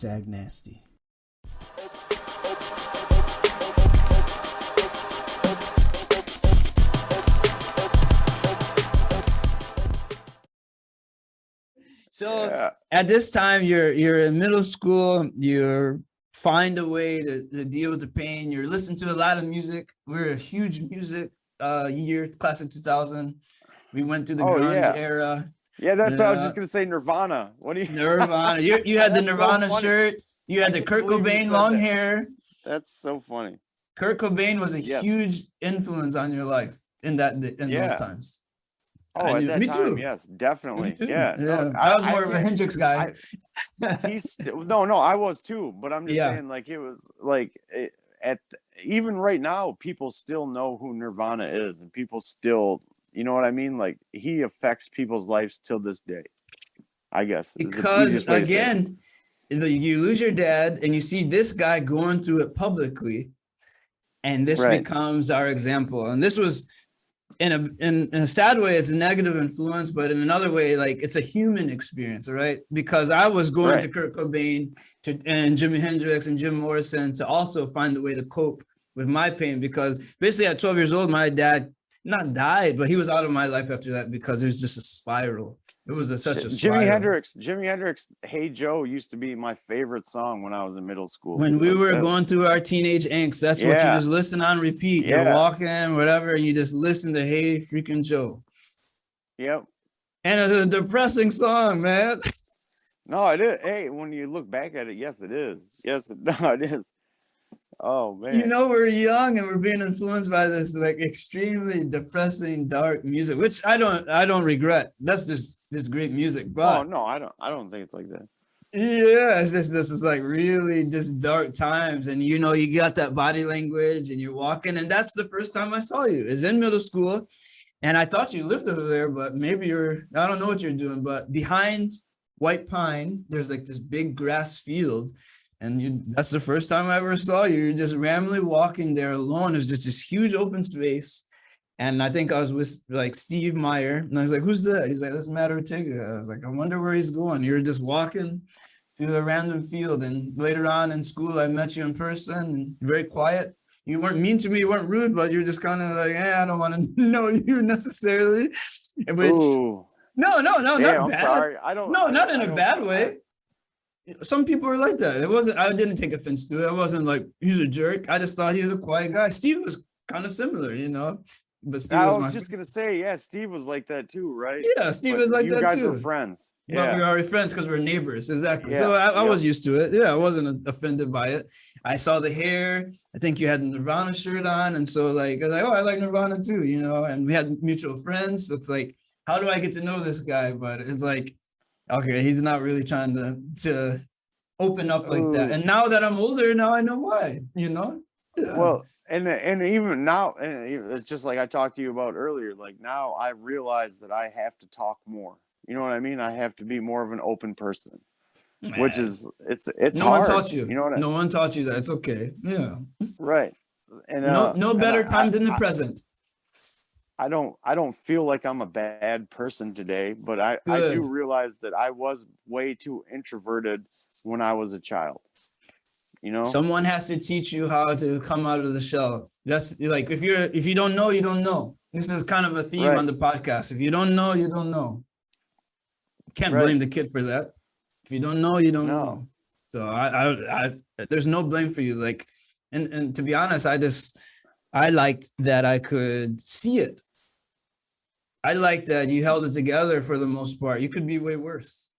Sag Nasty. So at this time, you're in middle school. You're find a way to deal with the pain. You're listening to a lot of music. We're a huge music year, class of 2000. We went through the grunge era. Yeah, that's what I was just gonna say. Nirvana. What do you? Nirvana. You had the Nirvana shirt. You had the Kurt Cobain long hair. That's so funny. Kurt Cobain was a huge influence on your life in those times. Oh, at that me time, too. Yes, definitely. Yeah. No, I was more of a Hendrix guy. No, I was too. But I'm just saying, like, it was like even right now, people still know who Nirvana is, and people still, you know what I mean? Like, he affects people's lives till this day, I guess. Because again, you lose your dad, and you see this guy going through it publicly, and this becomes our example. And this was. In a sad way, it's a negative influence, but in another way, like, it's a human experience, right? Because I was going to Kurt Cobain and Jimi Hendrix and Jim Morrison to also find a way to cope with my pain, because basically at 12 years old, my dad not died, but he was out of my life after that because it was just a spiral. It was such a spiral. Jimi Hendrix, Hey Joe used to be my favorite song when I was in middle school. When we were going through our teenage angst, that's what you just listen on repeat. You're walking, whatever, you just listen to Hey Freaking Joe. Yep. And it's a depressing song, man. No, it is. Hey, when you look back at it, yes, it is. It is. Oh man. You know, we're young and we're being influenced by this like extremely depressing, dark music, which I don't regret. That's just great music. But no, I don't think it's like that. Yeah, it's just this is like really just dark times, and you know, you got that body language and you're walking, and that's the first time I saw you is in middle school. And I thought you lived over there, but maybe I don't know what you're doing, but behind White Pine, there's like this big grass field. And that's the first time I ever saw you. You're just randomly walking there alone. There's just this huge open space. And I think I was with like Steve Meyer. And I was like, who's that? He's like, that's Matt Ortega. I was like, I wonder where he's going. You're just walking through a random field. And later on in school, I met you in person, and very quiet. You weren't mean to me. You weren't rude, but you're just kind of like, I don't want to know you necessarily. Which, no, Damn, not I'm bad. sorry. Not in a bad way. Some people are like that. I didn't take offense to it. I wasn't like, he's a jerk. I just thought he was a quiet guy. Steve was kind of similar, you know. But Steve was just gonna say, Steve was like that too, right? Yeah, Steve was like that too. You guys were friends. But we were already friends because we're neighbors, exactly. So I was used to it. Yeah, I wasn't offended by it. I saw the hair. I think you had a Nirvana shirt on, and so like I was like, oh, I like Nirvana too, you know. And we had mutual friends. So it's like, how do I get to know this guy? But it's like, okay, he's not really trying to open up like that. And now that I'm older, now I know why, you know? Yeah. Well, and even now, and it's just like I talked to you about earlier, like now I realize that I have to talk more. You know what I mean? I have to be more of an open person, which is, it's no hard. one taught you. You know what no one taught you that. It's okay. Yeah. Right. And no better time than the present. I don't feel like I'm a bad person today, but I do realize that I was way too introverted when I was a child. You know, someone has to teach you how to come out of the shell. That's like, if you don't know, you don't know. This is kind of a theme on the podcast. If you don't know, you don't know. Can't blame the kid for that. If you don't know, you don't know. So I there's no blame for you. Like, and to be honest, I liked that I could see it. I liked that you held it together for the most part. You could be way worse.